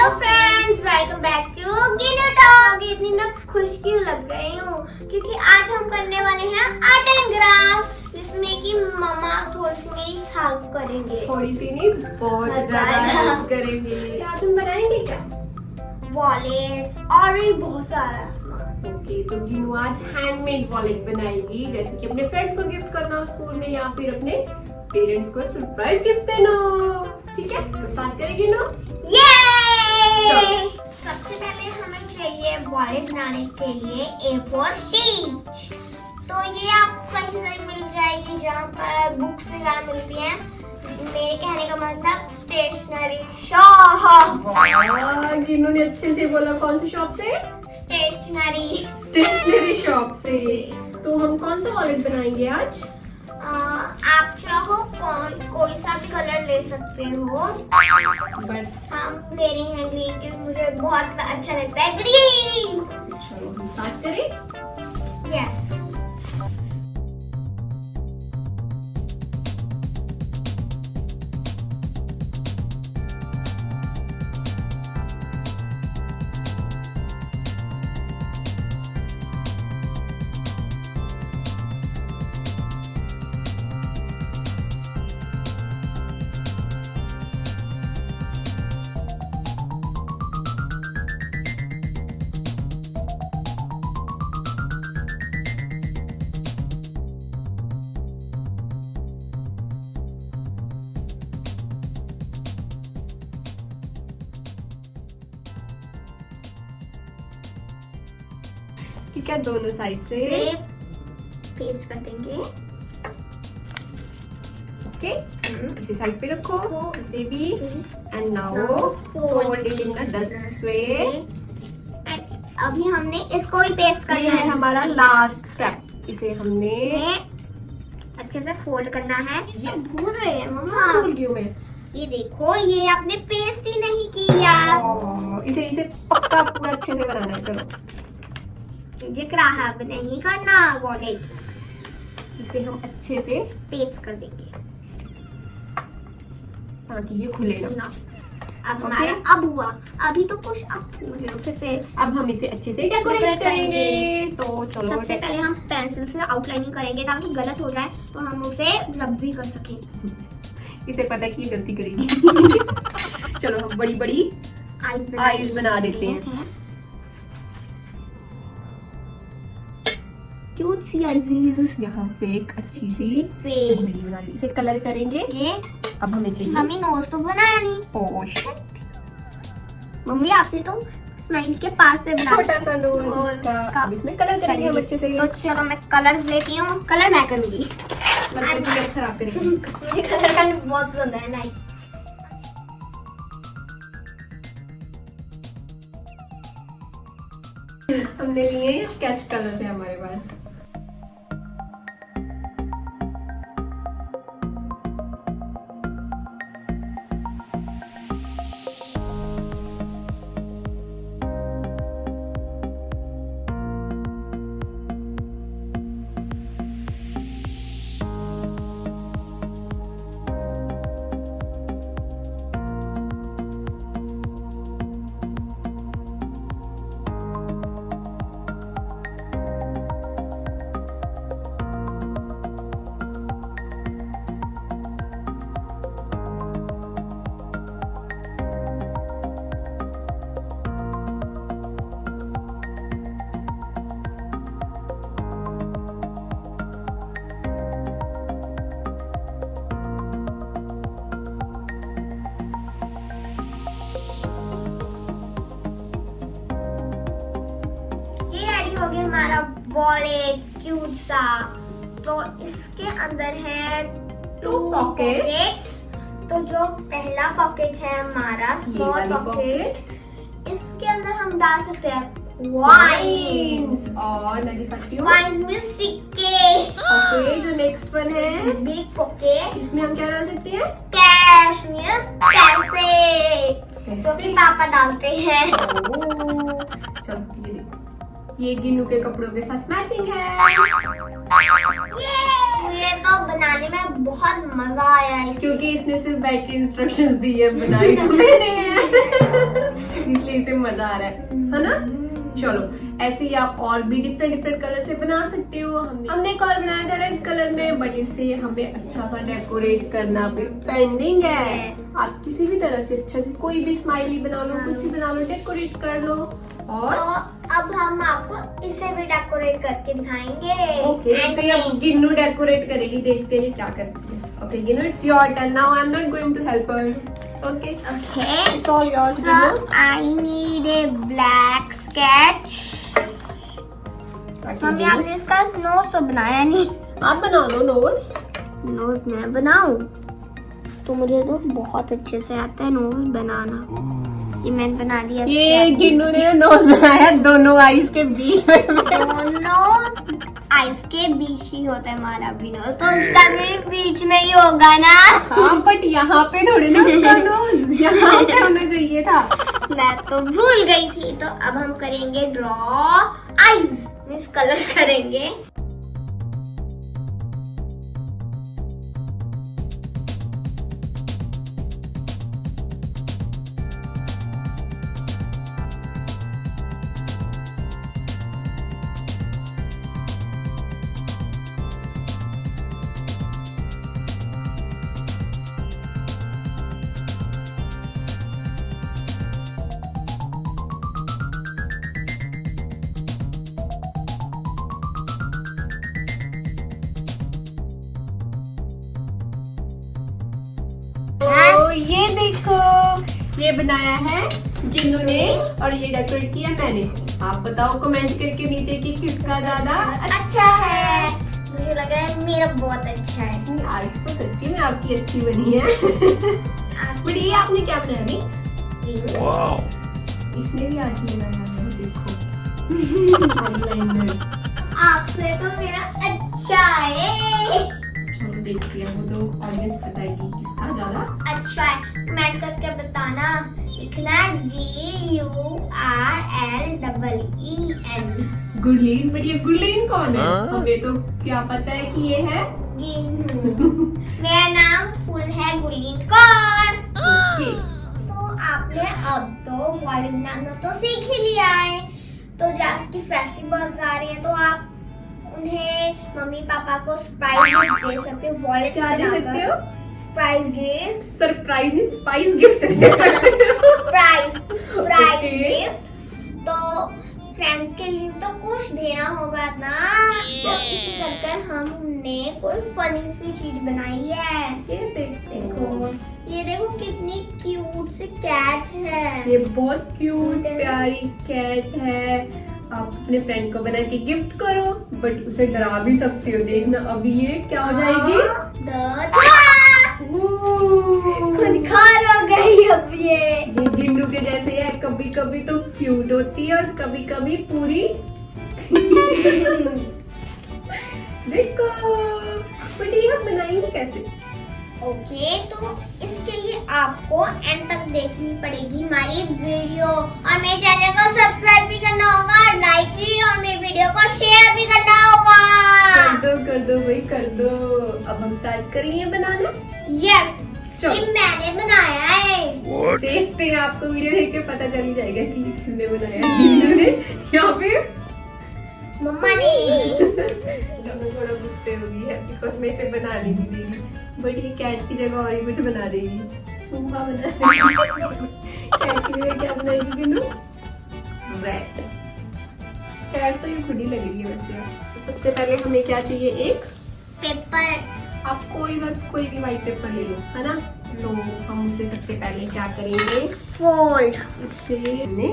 Hello friends, welcome back to Ginu talk. इतनी मैं खुश क्यों लग रही हूँ क्योंकि आज हम करने वाले हैं आर्ट एंड क्राफ्ट, जिसमें कि मम्मा थोड़ी सी मेरी हेल्प करेंगे। थोड़ी सी नहीं, बहुत ज्यादा हेल्प करेंगे। क्या तुम बनाएंगे क्या? वॉलेट्स और भी बहुत सारा सामान। ओके, तो गिनू आज हैंडमेड वॉलेट बनाएगी, जैसे कि अपने फ्रेंड्स को गिफ्ट करना हो स्कूल में या फिर अपने पेरेंट्स को सरप्राइज गिफ्ट देना। ठीक है, तो स्टार्ट करेंगे ना। सबसे पहले हमें चाहिए वॉलेट बनाने के लिए A4 शीट। तो ये आपको कहीं से मिल जाएगी जहाँ पर बुक्स वगैरह मिलती हैं। मेरे कहने का मतलब स्टेशनरी शॉप। गिनू ने अच्छे से बोला। कौन सी शॉप से? स्टेशनरी शॉप से। तो हम कौन सा वॉलेट बनाएंगे आज? आप चाहो कोई सा भी कलर ले सकते हो, बट हम ले रहे हैं ग्रीन क्योंकि मुझे बहुत अच्छा लगता है ग्रीन। चलो हम स्टार्ट करें। यस। ठीक है, दोनों साइड से पेस्ट कर देंगे। ओके, इसे साइड पे रखो, इसे भी। And now fold it in the 10 वे। अभी हमने इसको भी पेस्ट करना ये है हमारा लास्ट स्टेप। इसे हमने अच्छे से फोल्ड करना है। Yes. भूल रहे हैं मम्मा। भूल गई मैं। ये देखो, ये आपने पेस्ट ही नहीं किया। इसे पक्का पूरा अच्छे से बनाना है। चलो, मुझे क्राफ्ट नहीं करना वॉलेट। इसे हम अच्छे से पेस्ट कर देंगे ताकि ये खुले ना। ना। अब Okay. हमारा अब हुआ। अभी तो कुछ अब फिर से अब हम इसे अच्छे से डेकोरेट करेंगे। तो चलो, सबसे पहले हम पेंसिल से आउटलाइनिंग करेंगे ताकि गलत हो जाए तो हम उसे रब भी कर सकें। इसे पता है कि ये गलती करेगी। चलो हम बड़ी बड़ी आईज बना देते हैं। क्यूट सी आईज यहाँ पे एक अच्छी सी पे बना दी। इसे कलर करेंगे। अब हमें चाहिए। मम्मी नोज तो बनाया नहीं। ओह शिट, मम्मी आपने तो स्माइली के पास से बनाया। छोटा सा नोज। अब इसमें कलर करेंगे हम अच्छे से। तो चलो मैं कलर्स लेती हूँ। कलर मैं करूंगी। कलर खराब करेंगे। मुझे कलर करना बहुत पसंद है। नाइस। हमने लिए स्केच कलर है हमारे पास। हो गया हमारा वॉलेट क्यूट सा। तो इसके अंदर है 2 पॉकेट्स। तो जो पहला पॉकेट है हमारा स्मॉल पॉकेट, इसके अंदर हम डाल सकते हैं वाइन्स। और मैं दिखाती हूँ वाइन में सिक्के। ओके, जो नेक्स्ट वन है बिग पॉकेट, इसमें हम क्या डाल सकते हैं? कैश मींस पैसे, जो कि पापा डालते हैं। चलो ये देखो, ये गिन्नू के कपड़ों के साथ मैचिंग है। ये तो बनाने में बहुत मजा आया है क्योंकि इसने सिर्फ बैठ के इंस्ट्रक्शंस दी है, बनाई तो मैंने है। इसलिए इसे मजा आ रहा है ना? चलो ऐसे ही आप और भी डिफरेंट कलर से बना सकते हो। हमने एक और बनाया था रेड कलर में, बट इसे हमें अच्छा सा डेकोरेट करना भी पेंडिंग है। आप किसी भी तरह से अच्छा से कोई भी स्माइली बना लो, कुछ भी बना लो, डेकोरेट कर लो। और तो अब हम आपको इसे भी डेकोरेट करके दिखाएंगे। ओके, ऐसे अब गिन्नू डेकोरेट करेगी, देखते हैं क्या करती है। Okay Ginnu, it's your turn now. I am not going to help her. Okay. Okay. It's all yours. So I need a black sketch. Mummy आपने इसका नोज तो बनाया नहीं। आप बना लो नोज। नोज मैं बनाऊं? तो मुझे तो बहुत अच्छे से आता है नोज बनाना। ये मैंने बना दिया। ये गिन्नू ने नोज बनाया दोनों आईज के बीच में। दोनों आईज के बीच ही होता है हमारा भी नोज, तो उसका भी बीच में ही होगा ना। हाँ बट यहाँ पे थोड़ी ना उसका नोज यहाँ पे होना चाहिए था। मैं तो भूल गई थी। तो अब हम करेंगे ड्रॉ आईज, मींस कलर करेंगे। तो ये देखो, ये बनाया है गिन्नू ने और ये डेकोरेट किया मैंने। आप बताओ कमेंट करके नीचे कि किसका ज्यादा अच्छा है। मुझे लगा है मेरा बहुत अच्छा है। आज तो सच्ची में आपकी अच्छी बनी है। बट ये आपने क्या बनाया मिक्स? वाओ, इसमें भी आर्ट लगाया है, देखो आईलाइनर। आपसे तो मेरा अच्छा है। चलो देखते हैं, वो तो ऑडियंस बताएगी किसका ज्यादा अच्छा है। कमेंट करके बताना। लिखना GURLEEN। गुरलीन। बट ये गुरलीन कौन है? हमें तो क्या पता है कि ये है गिन्नू। मेरा नाम फुल है गुरलीन कौर। तो आपने अब तो वॉलेट बनाना तो सीख ही लिया है। तो जैसे कि फेस्टिवल्स आ रही है तो आप उन्हें मम्मी पापा को सरप्राइज गिफ्ट दे सकते हो। वॉलेट क्या दे सकते हो? Surprise gift. सरप्राइज नहीं, स्पाइस गिफ्ट दे सकते हो। Surprise gift. तो फ्रेंड्स के लिए तो कुछ देना होगा ना। तो इसी कर हमने कोई फनी सी चीज बनाई है। ये देखो कितनी क्यूट सी कैट है। ये बहुत क्यूट प्यारी कैट है। आप अपने फ्रेंड को बना के गिफ्ट करो, बट उसे डरा भी सकते हो। देखना अभी ये क्या हो जाएगी। खुदखार हो गई अब ये गिन्नू के जैसे है, कभी कभी तो क्यूट होती है और कभी कभी पूरी देखो। बट ये हम बनाएंगे कैसे? ओके, तो इसके लिए आपको एंड तक देखनी पड़ेगी हमारी वीडियो, और मेरे चैनल को सब्सक्राइब भी करना होगा, लाइक भी, और मेरी वीडियो को शेयर भी करना होगा। कर दो भाई, कर दो। अब हम स्टार्ट करेंगे बनाना। यस, ये मैंने बनाया है। देखते हैं, आपको वीडियो देख के पता चल ही जाएगा कि किसने बनाया है, गिन्नू ने या फिर मम्मा ने। थोड़ा गुस्से हो गई है बिकॉज मैं इसे बना नहीं देगी, बट ये कैट की जगह और ही कुछ बना देगी। कैट की जगह क्या बनाएगी गिन्नू? रैट। कैट तो ये खुद ही लग रही है वैसे। सबसे पहले हमें क्या चाहिए? एक पेपर। आप कोई भी व्हाइट पेपर ले लो, है ना। तो हम उसे सबसे पहले क्या करेंगे? फोल्ड। उसे हमने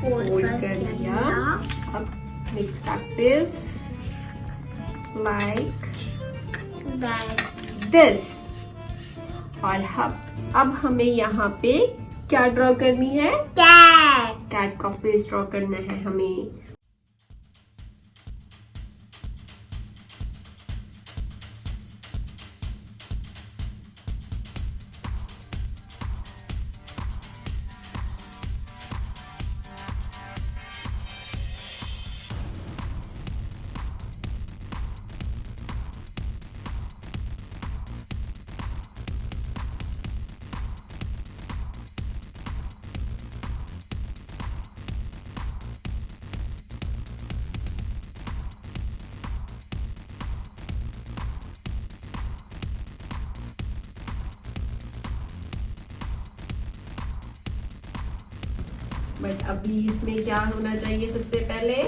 फोल्ड कर दिया। अब next step is like this। और अब हमें यहाँ पे क्या ड्रॉ करनी है? कैट का फेस ड्रॉ करना है हमें। बट अभी इसमें क्या होना चाहिए सबसे पहले,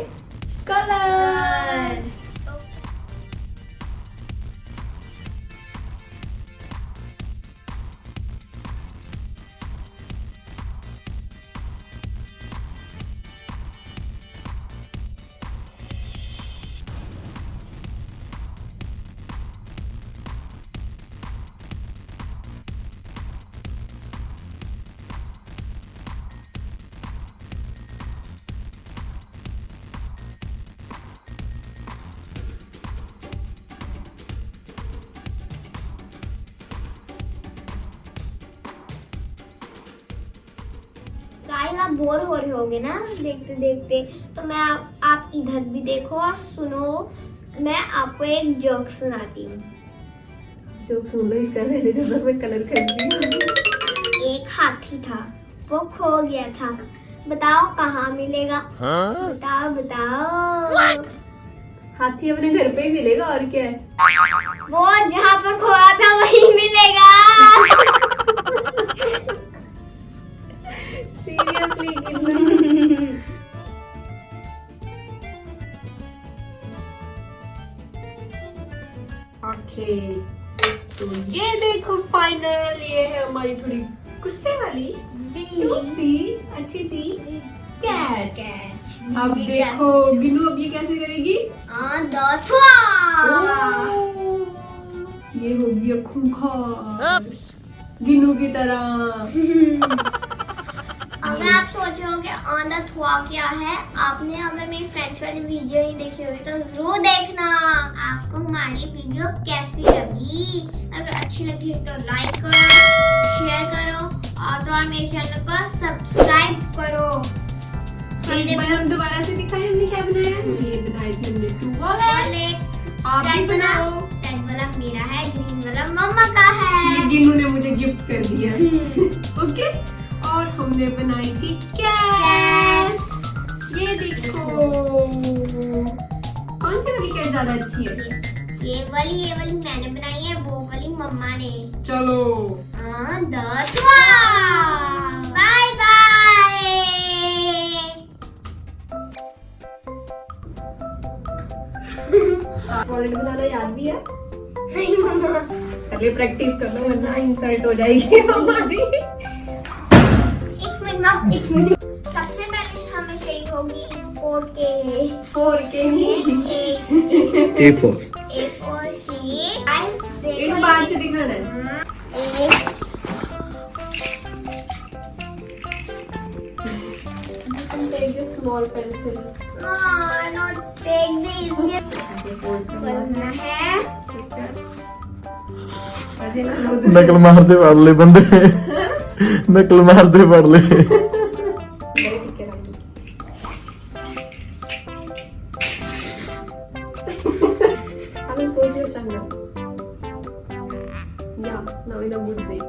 कलर। गाइस आप बोर हो रहे होगे ना देखते देखते, तो मैं आप इधर भी देखो और सुनो। मैं आपको एक जोक सुनाती हूँ। जो सुन लो इसका पहले तो मैं कलर करती हूँ। एक हाथी था, वो खो गया था। बताओ कहाँ मिलेगा? बताओ बताओ। हाथी अपने घर पे ही मिलेगा, और क्या है? वो जहाँ पर खोया था वहीं मिलेगा। सीरियसली गिन्नू? ओके, तो ये देखो फाइनल, ये है हमारी थोड़ी गुस्से वाली क्यूट सी अच्छी सी कैट। अब देखो गिन्नू, अब ये कैसे करेगी? ये होगी खूंखार गिन्नू की तरह। अगर आप सोच रहे होगे ऑन द थ्वा क्या है, आपने अगर मेरी फ्रेंड्स वाली वीडियो नहीं देखी होगी तो जरूर देखना। आपको हमारी वीडियो कैसी लगी? अगर अच्छी लगी तो लाइक करो, शेयर करो और मेरे चैनल को सब्सक्राइब करो। एक बार हम दोबारा से दिखाएं हमने क्या बनाया। ये बनाए थे हमने 2 वॉलेट। आप भी बनाओ। रेड वाला मेरा है, ग्रीन वाला मम्मा का है। ये गिन्नू ने मुझे गिफ्ट कर दिया। ओके, और हमने बनाई थी कैट। ये देखो, कौन सी वाली कैट ज्यादा अच्छी है? ये वाली मैंने बनाई है, वो वाली मम्मा ने। चलो बाय बाय। वॉलेट बनाना याद भी है? नहीं मम्मा। पहले प्रैक्टिस कर लो वरना इंसल्ट हो जाएगी हमारी। एक मिनट। सबसे पहले हमें चाहिए होगी 4K नहीं, A4 शीट। एक बार से दिखाना है। Take a small pencil. not take the easiest करना है। नकल मारते पड़ ले बंदे, नकल मारते पड़ ले। Now in a good way.